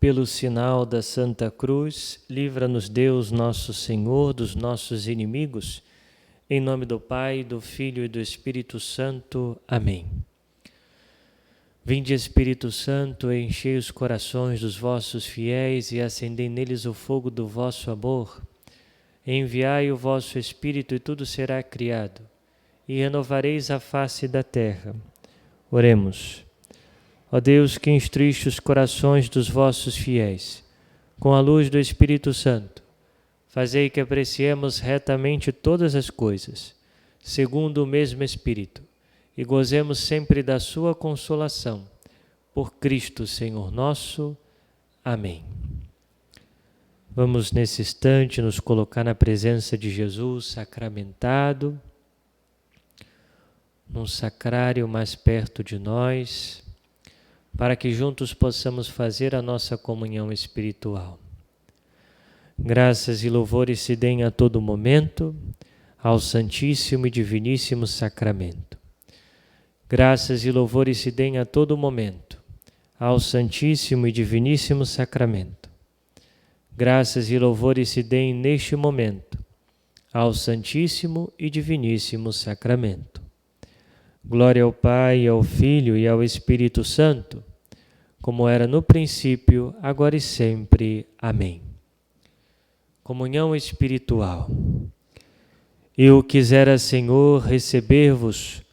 Pelo sinal da Santa Cruz, livra-nos Deus nosso Senhor dos nossos inimigos. Em nome do Pai, do Filho e do Espírito Santo. Amém. Vinde, Espírito Santo, enchei os corações dos vossos fiéis e acendei neles o fogo do vosso amor. Enviai o vosso Espírito e tudo será criado, e renovareis a face da terra. Oremos. Ó Deus, que instruíste os corações dos vossos fiéis, com a luz do Espírito Santo, fazei que apreciemos retamente todas as coisas, segundo o mesmo Espírito, e gozemos sempre da sua consolação. Por Cristo, Senhor nosso. Amém. Vamos, nesse instante, nos colocar na presença de Jesus sacramentado, num sacrário mais perto de nós, para que juntos possamos fazer a nossa comunhão espiritual. Graças e louvores se deem a todo momento ao Santíssimo e Diviníssimo Sacramento. Graças e louvores se deem a todo momento ao Santíssimo e Diviníssimo Sacramento. Graças e louvores se deem neste momento ao Santíssimo e Diviníssimo Sacramento. Glória ao Pai, ao Filho e ao Espírito Santo, como era no princípio, agora e sempre. Amém. Comunhão espiritual. Eu quisera, Senhor, receber-vos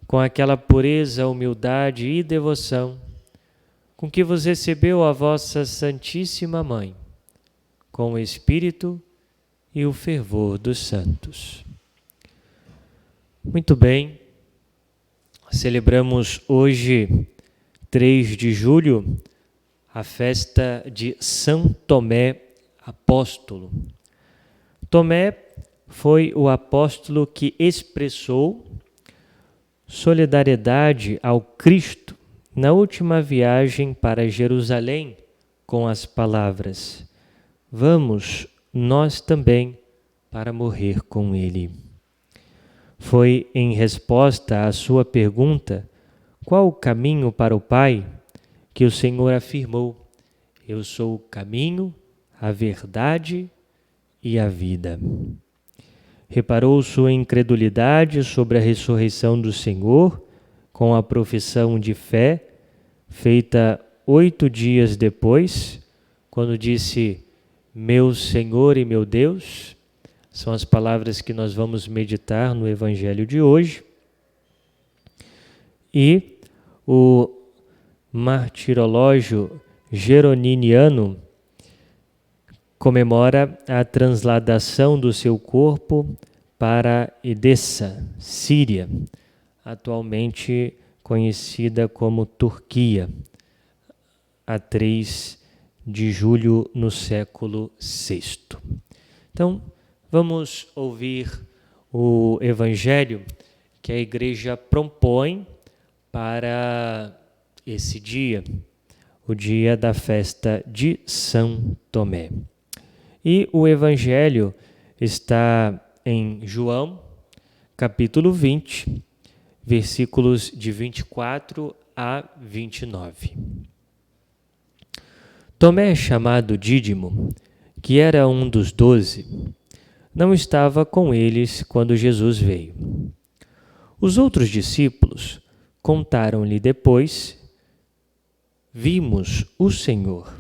com aquela pureza, humildade e devoção com que vos recebeu a vossa Santíssima Mãe, com o Espírito e o fervor dos santos. Muito bem. Celebramos hoje, 3 de julho, a festa de São Tomé Apóstolo. Tomé foi o apóstolo que expressou solidariedade ao Cristo na última viagem para Jerusalém com as palavras: vamos nós também para morrer com ele. Foi em resposta à sua pergunta, qual o caminho para o Pai, que o Senhor afirmou: eu sou o caminho, a verdade e a vida. Reparou sua incredulidade sobre a ressurreição do Senhor com a profissão de fé, feita 8 dias depois, quando disse: meu Senhor e meu Deus. São as palavras que nós vamos meditar no Evangelho de hoje. E o martirológio geroniniano comemora a transladação do seu corpo para Edessa, Síria, atualmente conhecida como Turquia, a 3 de julho no século VI. Então, vamos ouvir o Evangelho que a Igreja propõe para esse dia, o dia da festa de São Tomé. E o Evangelho está em João, capítulo 20, versículos de 24 a 29. Tomé, chamado Dídimo, que era um dos 12, não estava com eles quando Jesus veio. Os outros discípulos contaram-lhe depois: vimos o Senhor.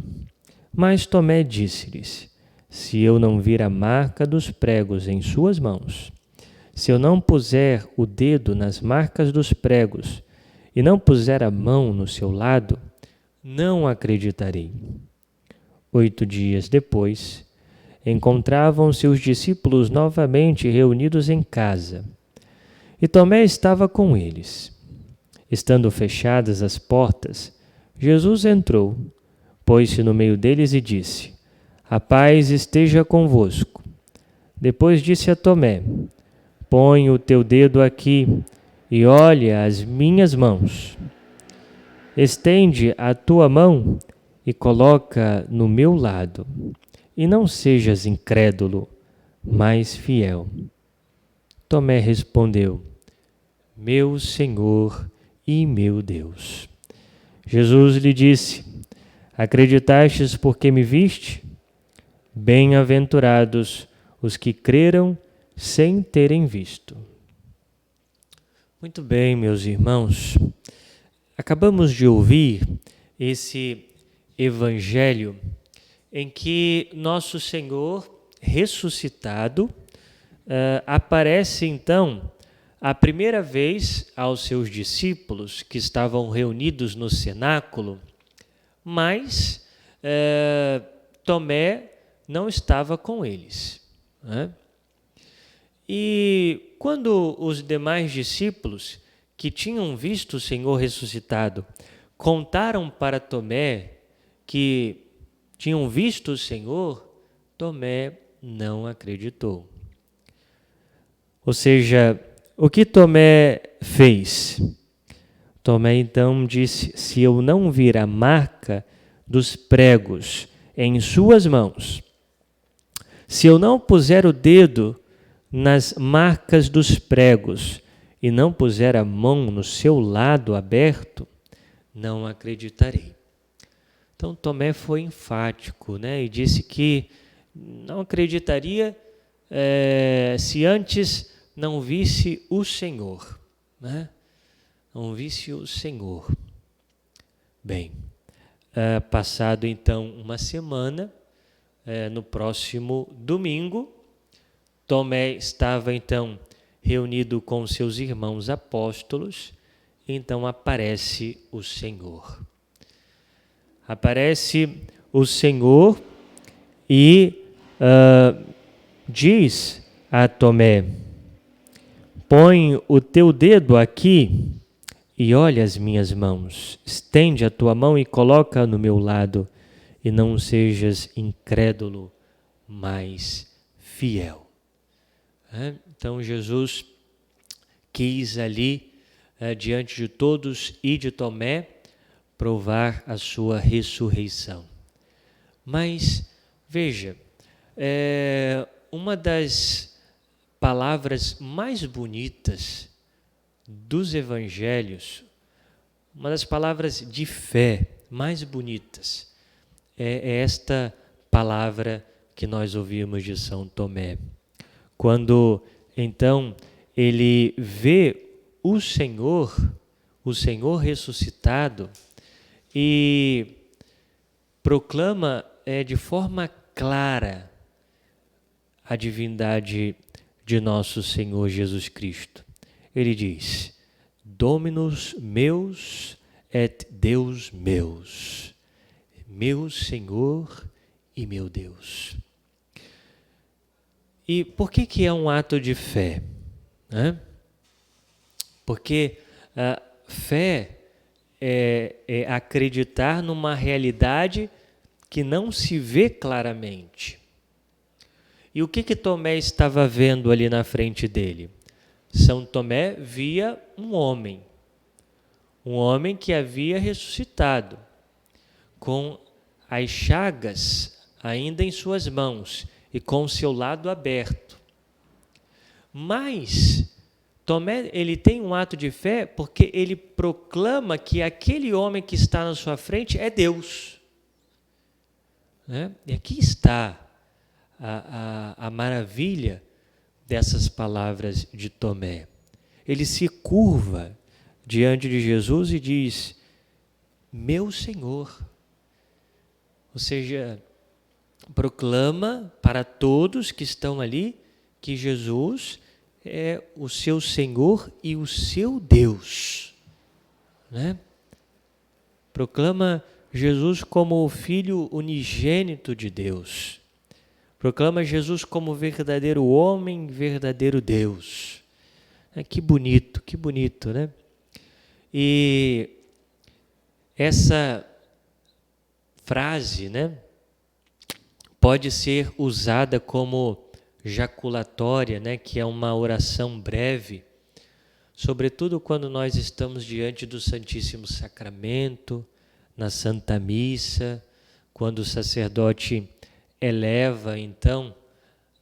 Mas Tomé disse-lhes: se eu não vir a marca dos pregos em suas mãos, se eu não puser o dedo nas marcas dos pregos e não puser a mão no seu lado, não acreditarei. 8 dias depois, encontravam-se os discípulos novamente reunidos em casa, e Tomé estava com eles. Estando fechadas as portas, Jesus entrou, pôs-se no meio deles e disse: a paz esteja convosco. Depois disse a Tomé: põe o teu dedo aqui e olha as minhas mãos. Estende a tua mão e coloca no meu lado, e não sejas incrédulo, mas fiel. Tomé respondeu: meu Senhor e meu Deus. Jesus lhe disse: acreditastes porque me viste? Bem-aventurados os que creram sem terem visto. Muito bem, meus irmãos. Acabamos de ouvir esse evangelho em que nosso Senhor ressuscitado aparece então a primeira vez aos seus discípulos que estavam reunidos no cenáculo, mas Tomé não estava com eles, né? E quando os demais discípulos que tinham visto o Senhor ressuscitado contaram para Tomé que tinham visto o Senhor, Tomé não acreditou. Ou seja, o que Tomé fez? Tomé então disse: se eu não vir a marca dos pregos em suas mãos, se eu não puser o dedo nas marcas dos pregos e não puser a mão no seu lado aberto, não acreditarei. Então Tomé foi enfático, né? E disse que não acreditaria se antes não visse o Senhor, né? Não visse o Senhor. Bem, passado então uma semana, no próximo domingo, Tomé estava então reunido com seus irmãos apóstolos, então aparece o Senhor. Aparece o Senhor e diz a Tomé: põe o teu dedo aqui e olha as minhas mãos. Estende a tua mão e coloca no meu lado, e não sejas incrédulo, mas fiel. Então Jesus quis ali, diante de todos e de Tomé, provar a sua ressurreição. Mas, veja, uma das palavras mais bonitas dos evangelhos, uma das palavras de fé mais bonitas, é esta palavra que nós ouvimos de São Tomé. Quando, então, ele vê o Senhor ressuscitado e proclama de forma clara a divindade de nosso Senhor Jesus Cristo. Ele diz: Dominus meus et Deus meus, meu Senhor e meu Deus. E por que é um ato de fé? Porque a fé é acreditar numa realidade que não se vê claramente. E o que Tomé estava vendo ali na frente dele? São Tomé via um homem que havia ressuscitado, com as chagas ainda em suas mãos e com o seu lado aberto. Mas Tomé, ele tem um ato de fé porque ele proclama que aquele homem que está na sua frente é Deus. E aqui está a maravilha dessas palavras de Tomé. Ele se curva diante de Jesus e diz: meu Senhor. Ou seja, proclama para todos que estão ali que Jesus é o seu Senhor e o seu Deus. Proclama Jesus como o Filho unigênito de Deus. Proclama Jesus como verdadeiro homem, verdadeiro Deus. Que bonito, né? E essa frase, né, pode ser usada como jaculatória, né, que é uma oração breve, sobretudo quando nós estamos diante do Santíssimo Sacramento, na Santa Missa, quando o sacerdote eleva então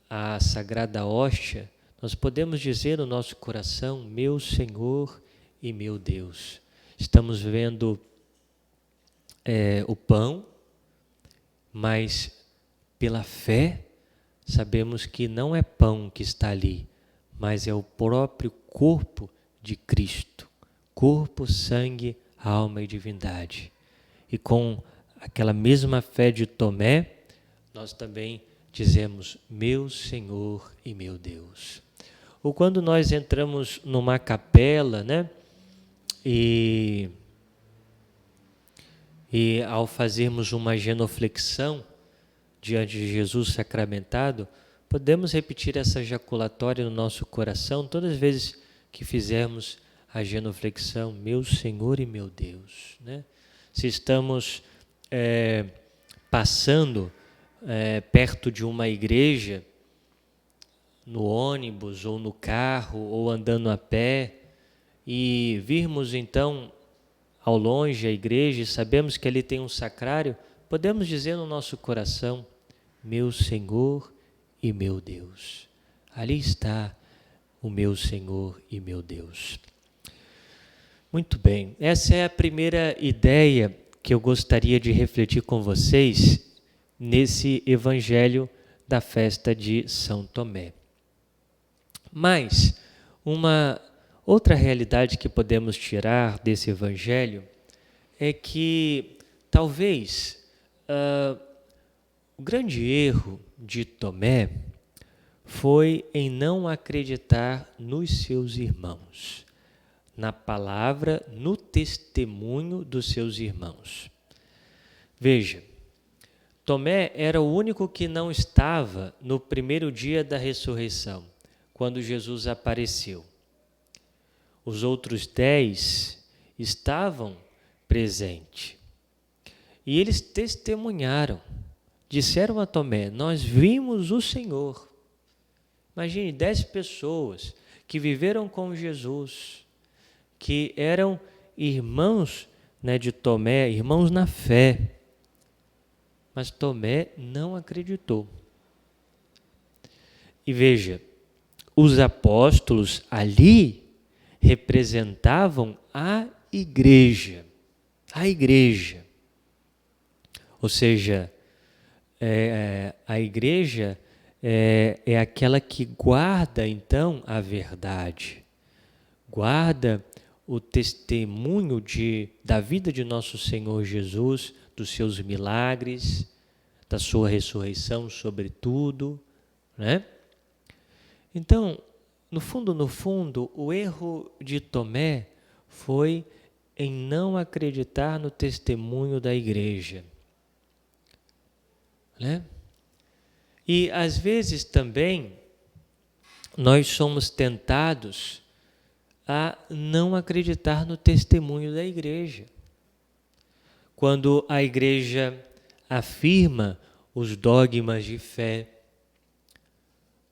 a Sagrada Hóstia, nós podemos dizer no nosso coração: meu Senhor e meu Deus. Estamos vendo o pão, mas pela fé sabemos que não é pão que está ali, mas é o próprio corpo de Cristo, corpo, sangue, alma e divindade. E com aquela mesma fé de Tomé, nós também dizemos: meu Senhor e meu Deus. Ou quando nós entramos numa capela, né? E ao fazermos uma genuflexão diante de Jesus sacramentado, podemos repetir essa jaculatória no nosso coração todas as vezes que fizermos a genuflexão: meu Senhor e meu Deus, né? Se estamos passando perto de uma igreja, no ônibus ou no carro ou andando a pé, e virmos então ao longe a igreja e sabemos que ali tem um sacrário, podemos dizer no nosso coração: meu Senhor e meu Deus. Ali está o meu Senhor e meu Deus. Muito bem, essa é a primeira ideia que eu gostaria de refletir com vocês nesse evangelho da festa de São Tomé. Mas uma outra realidade que podemos tirar desse evangelho é que talvez o grande erro de Tomé foi em não acreditar nos seus irmãos, na palavra, no testemunho dos seus irmãos. Veja, Tomé era o único que não estava no primeiro dia da ressurreição, quando Jesus apareceu. Os outros 10 estavam presentes. E eles testemunharam, disseram a Tomé: nós vimos o Senhor. Imagine 10 pessoas que viveram com Jesus, que eram irmãos, né, de Tomé, irmãos na fé. Mas Tomé não acreditou. E veja, os apóstolos ali representavam a igreja. A igreja. Ou seja, a igreja é aquela que guarda então a verdade, guarda o testemunho da vida de nosso Senhor Jesus, dos seus milagres, da sua ressurreição sobretudo, né? Então, no fundo, o erro de Tomé foi em não acreditar no testemunho da igreja, né? E às vezes também nós somos tentados a não acreditar no testemunho da igreja. Quando a igreja afirma os dogmas de fé,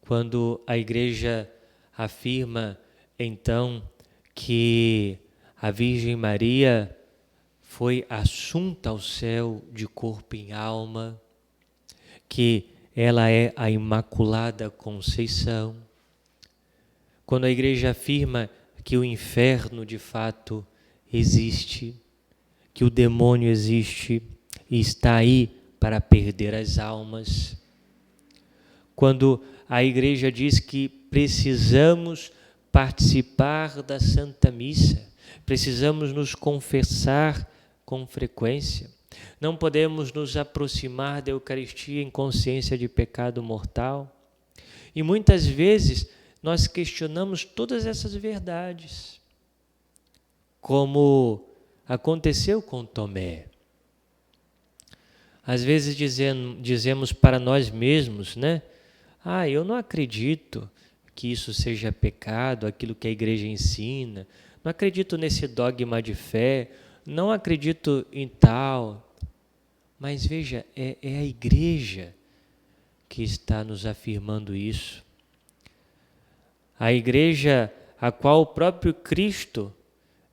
quando a igreja afirma então que a Virgem Maria foi assunta ao céu de corpo e alma, que ela é a Imaculada Conceição, quando a igreja afirma que o inferno de fato existe, que o demônio existe e está aí para perder as almas, quando a igreja diz que precisamos participar da Santa Missa, precisamos nos confessar com frequência, não podemos nos aproximar da Eucaristia em consciência de pecado mortal. E muitas vezes nós questionamos todas essas verdades, como aconteceu com Tomé. Às vezes dizemos para nós mesmos, né? Eu não acredito que isso seja pecado, aquilo que a igreja ensina, não acredito nesse dogma de fé, não acredito em tal. Mas veja, é a igreja que está nos afirmando isso. A igreja a qual o próprio Cristo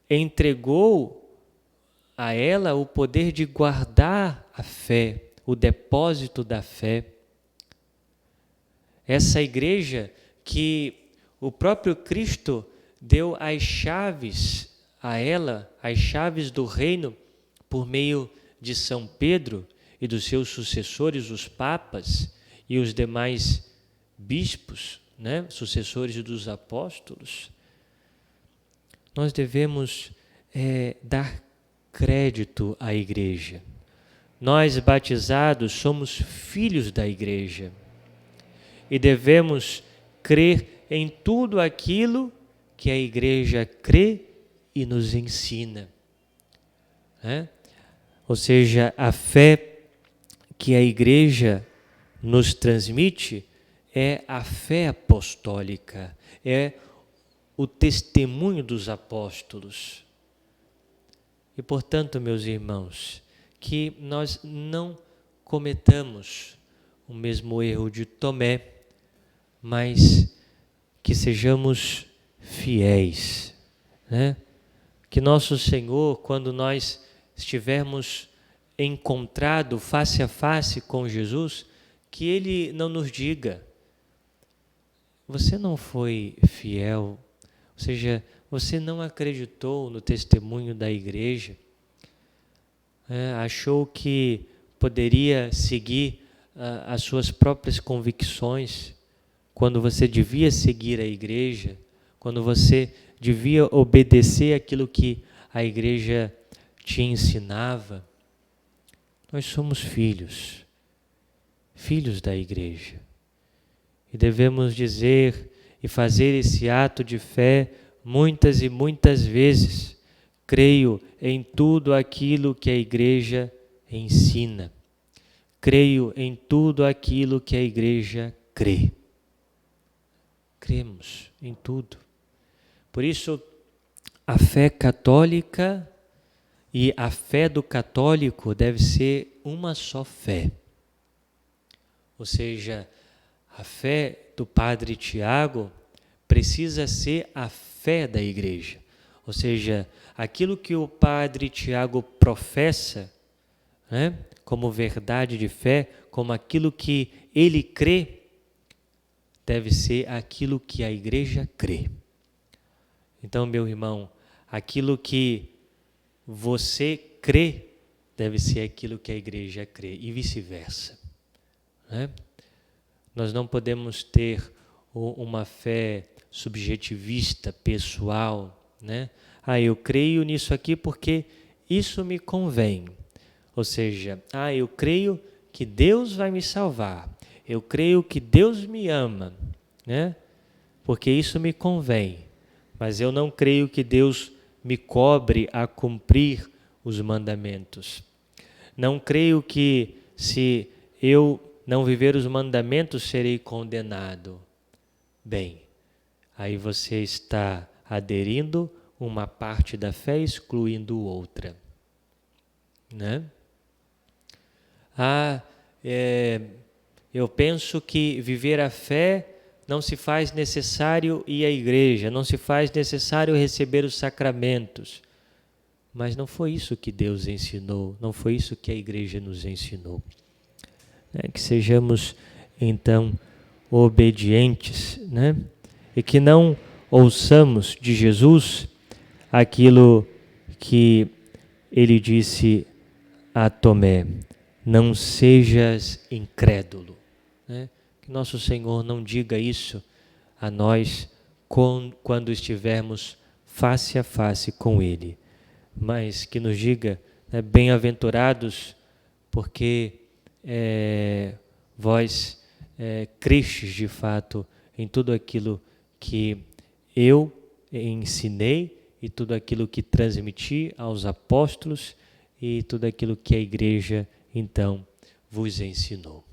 entregou a ela o poder de guardar a fé, o depósito da fé. Essa igreja que o próprio Cristo deu as chaves a ela, as chaves do reino, por meio de São Pedro e dos seus sucessores, os papas e os demais bispos, né, sucessores dos apóstolos. Nós devemos dar crédito à igreja. Nós, batizados, somos filhos da igreja e devemos crer em tudo aquilo que a igreja crê e nos ensina. Ou seja, a fé que a igreja nos transmite é a fé apostólica, é o testemunho dos apóstolos. E, portanto, meus irmãos, que nós não cometamos o mesmo erro de Tomé, mas que sejamos fiéis, né? Que nosso Senhor, quando nós estivermos encontrado face a face com Jesus, que Ele não nos diga: você não foi fiel, ou seja, você não acreditou no testemunho da igreja, achou que poderia seguir as suas próprias convicções, quando você devia seguir a igreja, quando você devia obedecer aquilo que a igreja te ensinava. Nós somos filhos da igreja. E devemos dizer e fazer esse ato de fé muitas e muitas vezes. Creio em tudo aquilo que a igreja ensina. Creio em tudo aquilo que a igreja crê. Cremos em tudo. Por isso, a fé católica e a fé do católico deve ser uma só fé. Ou seja, a fé do Padre Tiago precisa ser a fé da igreja. Ou seja, aquilo que o Padre Tiago professa, né, como verdade de fé, como aquilo que ele crê, deve ser aquilo que a igreja crê. Então, meu irmão, aquilo que você crê deve ser aquilo que a igreja crê e vice-versa, né? Nós não podemos ter uma fé subjetivista, pessoal, né? Eu creio nisso aqui porque isso me convém. Ou seja, eu creio que Deus vai me salvar. Eu creio que Deus me ama, né? Porque isso me convém. Mas eu não creio que Deus me cobre a cumprir os mandamentos. Não creio que se eu não viver os mandamentos serei condenado. Bem, aí você está aderindo uma parte da fé excluindo outra, né? Eu penso que viver a fé não se faz necessário ir à igreja, não se faz necessário receber os sacramentos. Mas não foi isso que Deus ensinou, não foi isso que a igreja nos ensinou. Que sejamos, então, obedientes, né? E que não ouçamos de Jesus aquilo que ele disse a Tomé: não sejas incrédulo, né? Que nosso Senhor não diga isso a nós quando estivermos face a face com Ele, mas que nos diga, né, bem-aventurados, porque vós crestes de fato em tudo aquilo que eu ensinei e tudo aquilo que transmiti aos apóstolos e tudo aquilo que a igreja então vos ensinou.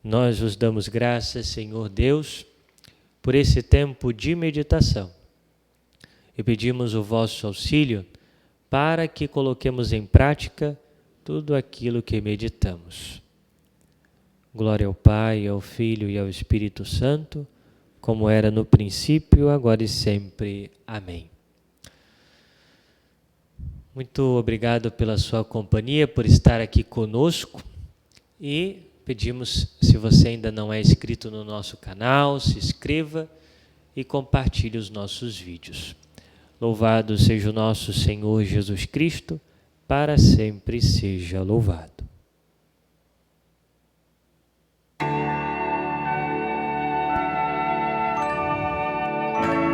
Nós vos damos graças, Senhor Deus, por esse tempo de meditação e pedimos o vosso auxílio para que coloquemos em prática tudo aquilo que meditamos. Glória ao Pai, ao Filho e ao Espírito Santo, como era no princípio, agora e sempre. Amém. Muito obrigado pela sua companhia, por estar aqui conosco, e pedimos, se você ainda não é inscrito no nosso canal, se inscreva e compartilhe os nossos vídeos. Louvado seja o nosso Senhor Jesus Cristo, para sempre seja louvado.